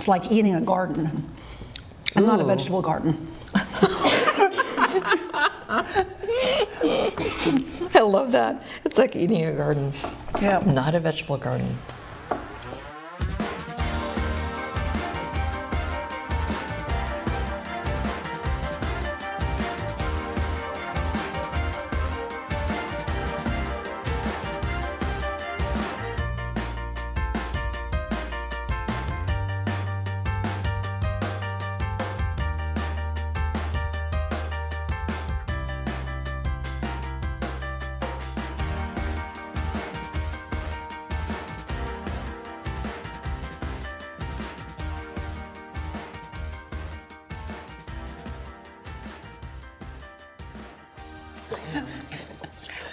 It's like eating a garden. I'm not a vegetable garden. I love that. It's like eating a garden. Yeah. Not a vegetable garden.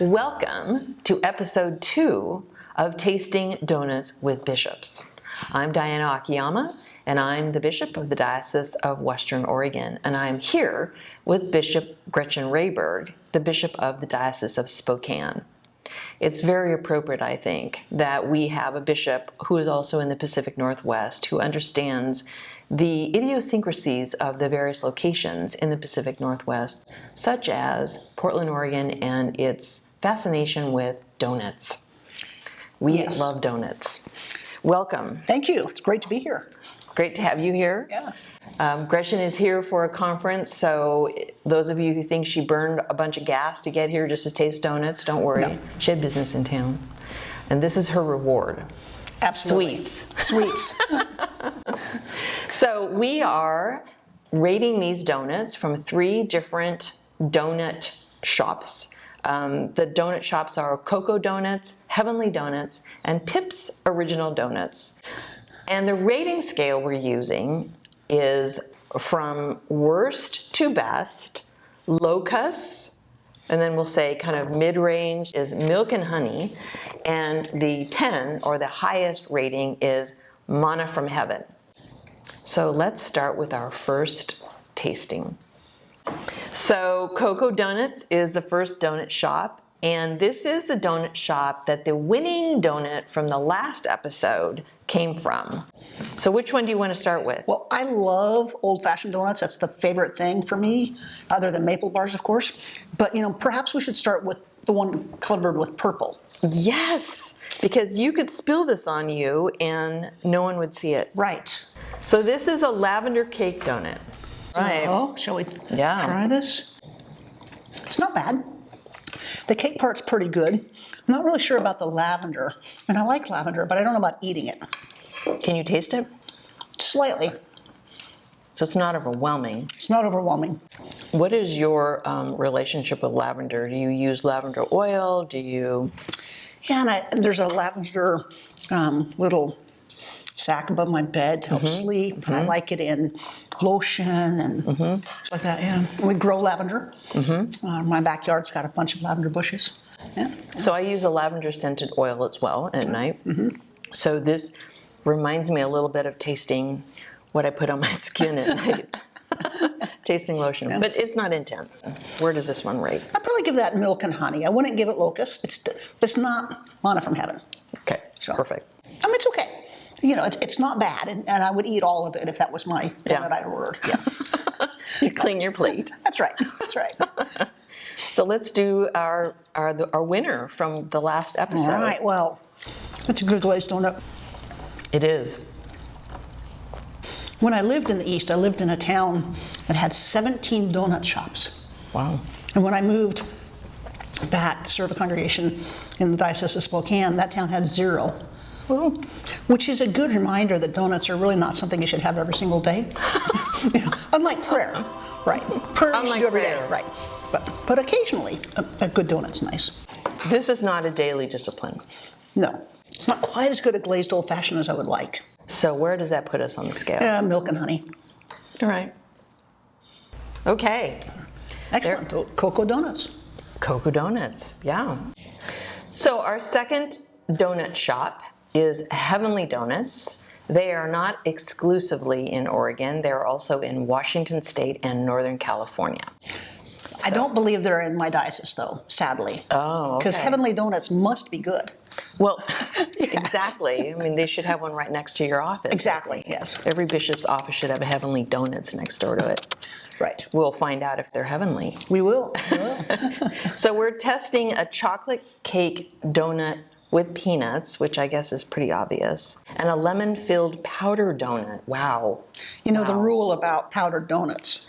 Welcome to episode 2 of Tasting Donuts with Bishops. I'm Diana Akiyama, and I'm the Bishop of the Diocese of Western Oregon, and I'm here with Bishop Gretchen Rehberg, the Bishop of the Diocese of Spokane. It's very appropriate, I think, that we have a bishop who is also in the Pacific Northwest, who understands the idiosyncrasies of the various locations in the Pacific Northwest, such as Portland, Oregon, and its fascination with donuts. We love donuts. Welcome. Thank you. It's great to be here. Great to have you here. Yeah. Gretchen is here for a conference, so those of you who think she burned a bunch of gas to get here just to taste donuts, don't worry. No. She had business in town. And this is her reward. Absolutely. Sweets. So we are rating these donuts from 3 different donut shops. The donut shops are Coco Donuts, Heavenly Donuts, and Pip's Original Donuts. And the rating scale we're using is from worst to best, locus, and then we'll say kind of mid-range is milk and honey, and the 10, or the highest rating, is manna from heaven. So let's start with our first tasting. So Coco Donuts is the first donut shop, and this is the donut shop that the winning donut from the last episode came from. So which one do you want to start with? Well, I love old-fashioned donuts. That's the favorite thing for me, other than maple bars, of course. But, perhaps we should start with the one covered with purple. Yes, because you could spill this on you and no one would see it. Right. So this is a lavender cake donut. Right. Oh, shall we Yeah. try this? It's not bad. The cake part's pretty good. I'm not really sure about the lavender. And I like lavender, but I don't know about eating it. Can you taste it? Slightly. So it's not overwhelming. It's not overwhelming. What is your relationship with lavender? Do you use lavender oil? Do you? Yeah, and there's a lavender little sack above my bed to help sleep. And I like it in lotion and stuff like that, yeah. And we grow lavender. My backyard's got a bunch of lavender bushes. Yeah. So I use a lavender scented oil as well at night. So this reminds me a little bit of tasting what I put on my skin at night. Tasting lotion, but it's not intense. Where does this one rate? I'd probably give that milk and honey. I wouldn't give it locust. It's not manna from heaven. Okay, So. perfect. I mean, it's okay. It's not bad, and I would eat all of it if that was my donut I ordered. Yeah. You clean your plate. That's right. That's right. So let's do our winner from the last episode. All right. Well, it's a good glazed donut. It is. When I lived in the East, I lived in a town that had 17 donut shops. Wow. And when I moved back to serve a congregation in the Diocese of Spokane, that town had 0. Well, which is a good reminder that donuts are really not something you should have every single day. Unlike prayer, right? Prayer you should do every day, right? But occasionally, a good donut's nice. this is not a daily discipline. No, it's not quite as good at glazed old-fashioned as I would like. So where does that put us on the scale? Milk and honey. All right. Okay. Excellent. Coco Donuts. Coco Donuts, yeah. So our second donut shop is Heavenly Donuts. They are not exclusively in Oregon. They're also in Washington State and Northern California. I don't believe they're in my diocese, though, sadly. Oh, okay. Because Heavenly Donuts must be good. Well, exactly. I mean, they should have one right next to your office. Exactly, yes. Every bishop's office should have a Heavenly Donuts next door to it. Right. We'll find out if they're heavenly. We will. We will. So we're testing a chocolate cake donut with peanuts, which I guess is pretty obvious, and a lemon-filled powder donut. Wow. You know the rule about powdered donuts.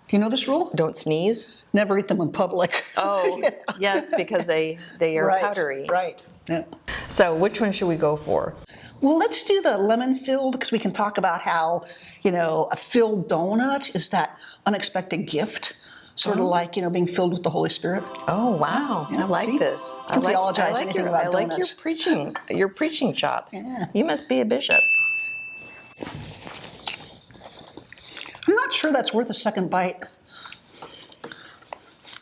Do you know this rule? Don't sneeze. Never eat them in public. Oh, yes, because they are Right, powdery. Right. Yeah. So which one should we go for? Well, let's do the lemon filled because we can talk about how, a filled donut is that unexpected gift, sort of like, being filled with the Holy Spirit. Oh, wow. Yeah, I like see? this. You can theologize anything about I like donuts. your preaching chops. Yeah. You must be a bishop. I'm not sure that's worth a second bite.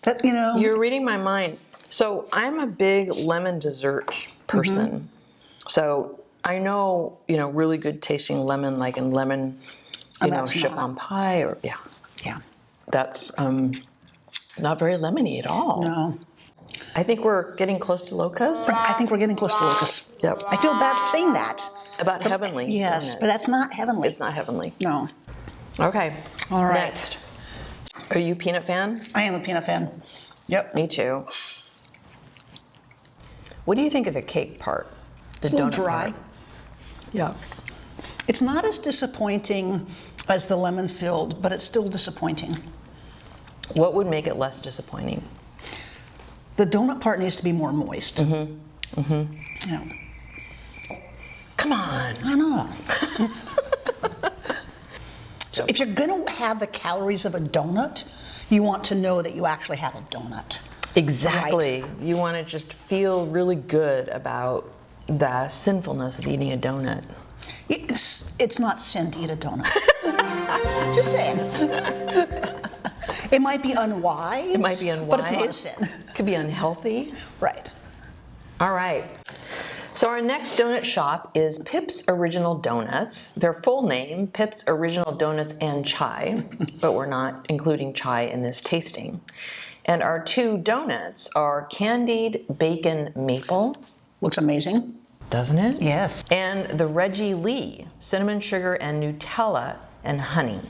That, You're reading my mind. So I'm a big lemon dessert person. So I know, really good tasting lemon, like in lemon, that's chiffon pie or, Yeah. that's not very lemony at all. No. I think we're getting close to locust. I think we're getting close to Lucas. Yep. I feel bad saying that. About heavenly. Yes, donuts. but that's not heavenly. It's not heavenly. No. Okay. All right. Next. Are you a peanut fan? I am a peanut fan. Yep. Me too. What do you think of the cake part? The It's a little donut dry. part? Yeah. It's not as disappointing as the lemon filled, but it's still disappointing. What would make it less disappointing? The donut part needs to be more moist. Yeah. Come on. I know. So if you're going to have the calories of a donut, you want to know that you actually have a donut. Exactly. You want to just feel really good about the sinfulness of eating a donut. It's not sin to eat a donut. Just saying. It might be unwise. It might be unwise. But it's not a sin. Could be unhealthy. Right. All right. So our next donut shop is Pip's Original Donuts. Their full name, Pip's Original Donuts and Chai, but we're not including chai in this tasting. And our two donuts are candied bacon maple. Looks amazing. Doesn't it? Yes. And the Reggie Lee, cinnamon sugar and Nutella and honey.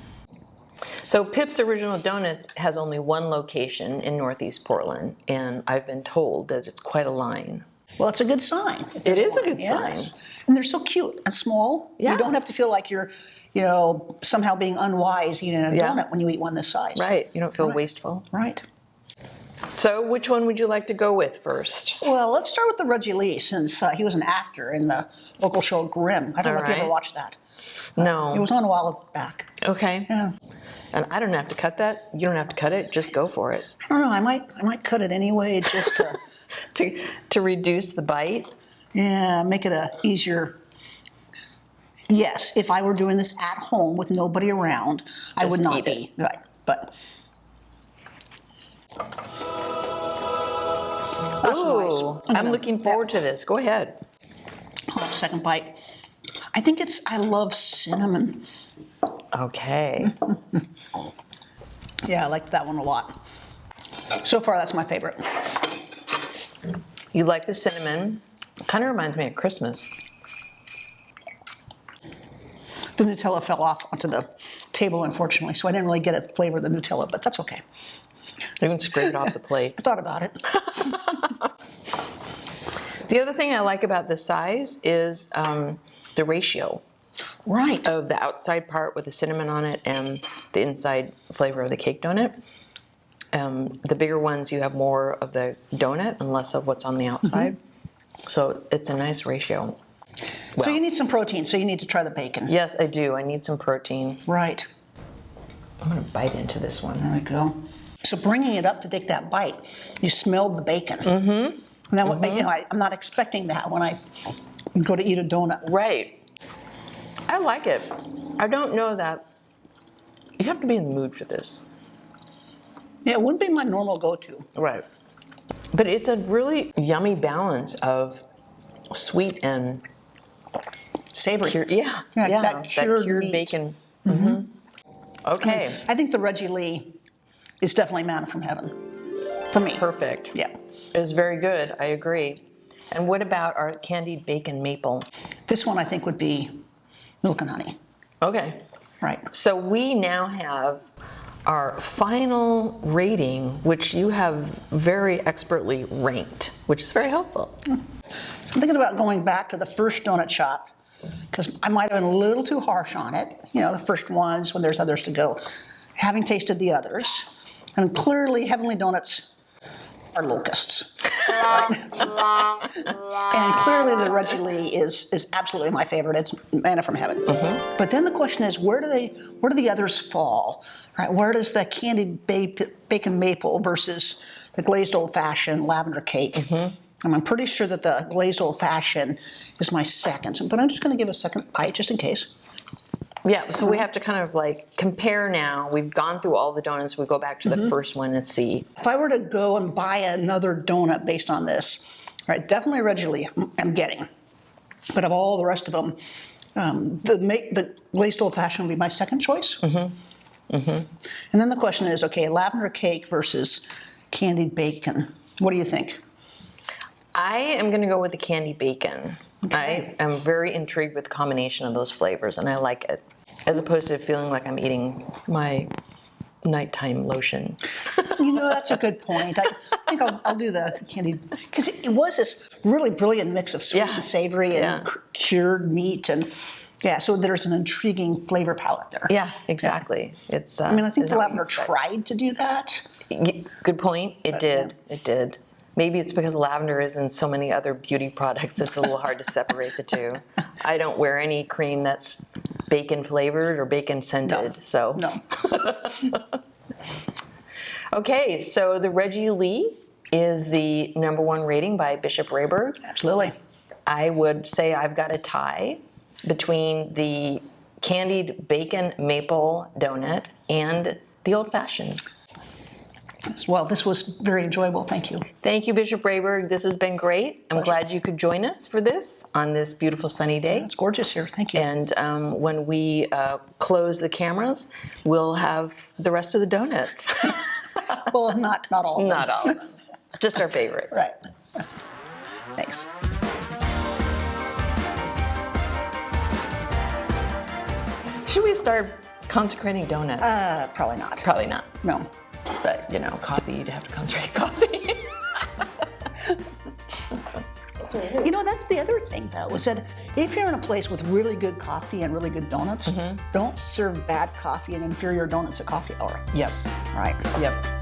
So Pip's Original Donuts has only one location in Northeast Portland, and I've been told that it's quite a line. Well, it's a good sign. It is a good Yes. sign. And they're so cute and small. Yeah. You don't have to feel like you're, somehow being unwise eating a Yeah. donut when you eat one this size. Right, you don't feel Right. wasteful. Right. So which one would you like to go with first? Well, let's start with the Reggie Lee, since he was an actor in the local show Grimm. I don't know if you ever Alright. watched that. No. It was on a while back. Okay. Yeah. And I don't have to cut that. You don't have to cut it. Just go for it. I don't know. I might cut it anyway, just to To reduce the bite. make it a easier. Yes, if I were doing this at home with nobody around, I would Just not eat be right. But that's nice. Ooh, I'm I'm gonna- looking forward to this. Go ahead. Hold on, second bite. I love cinnamon. Okay. Yeah, I like that one a lot. So far, that's my favorite. You like the cinnamon. Kind of reminds me of Christmas. The Nutella fell off onto the table, unfortunately, so I didn't really get a flavor of the Nutella, but that's okay. You can scrape it off the plate. I thought about it. The other thing I like about the size is the ratio Right. of the outside part with the cinnamon on it and the inside flavor of the cake donut. The bigger ones, you have more of the donut and less of what's on the outside. So it's a nice ratio. So you need some protein, so you need to try the bacon. Yes, I do. I need some protein. Right. I'm going to bite into this one. There we go. So bringing it up to take that bite, you smelled the bacon. Mm-hmm. And that, I'm not expecting that when I go to eat a donut. Right. I like it. I don't know that. You have to be in the mood for this. Yeah, it wouldn't be my normal go-to. Right. But it's a really yummy balance of sweet and Savory. yeah, that cured meat. bacon. Mm-hmm. Okay. I think the Reggie Lee is definitely manna from heaven. For me. Perfect. Yeah. It's very good. I agree. And what about our candied bacon maple? This one I think would be milk and honey. Okay. Right. So we now have our final rating, which you have very expertly ranked, which is very helpful. I'm thinking about going back to the first donut shop because I might have been a little too harsh on it. You know, the first ones when there's others to go. Having tasted the others, and clearly Heavenly Donuts are locusts. Right? And clearly the Reggie Lee is absolutely my favorite. It's manna from heaven. But then the question is, where do the others fall? Right? Where does the candied bacon maple versus the glazed old fashioned lavender cake? And I'm pretty sure that the glazed old fashioned is my second, but I'm just going to give a second bite just in case. Yeah, so we have to kind of like compare now. We've gone through all the donuts. We go back to the first one and see. If I were to go and buy another donut based on this, right, definitely Reggie Lee I'm getting. But of all the rest of them, the glazed old fashioned would be my second choice. And then the question is, okay, lavender cake versus candied bacon. What do you think? I am going to go with the candy bacon. Okay. I am very intrigued with the combination of those flavors, and I like it, as opposed to feeling like I'm eating my nighttime lotion. You know, that's a good point. I think I'll do the candied, because it was this really brilliant mix of sweet and savory and cured meat, and so there's an intriguing flavor palette there. Yeah, exactly. It's. I mean, I think the lavender tried to do that. Good point. It did. It did. Maybe it's because lavender is in so many other beauty products, it's a little hard to separate the two. I don't wear any cream that's bacon flavored or bacon scented, so. No. Okay, so the Reggie Lee is the #1 rating by Bishop Rehberg. Absolutely. I would say I've got a tie between the candied bacon maple donut and the old fashioned. Well, this was very enjoyable. Thank you. Thank you, Bishop Rehberg. This has been great. I'm glad you could join us for this on this beautiful sunny day. It's gorgeous here. Thank you. And when we close the cameras, we'll have the rest of the donuts. Well, not all of them. Not all of them. Just our favorites. Right. Thanks. Should we start consecrating donuts? Probably not. Probably not. No. But, you know, coffee, you'd have to consecrate coffee. You know, that's the other thing, though, is that if you're in a place with really good coffee and really good donuts, don't serve bad coffee and inferior donuts at coffee hour. Yep. Right? Yep.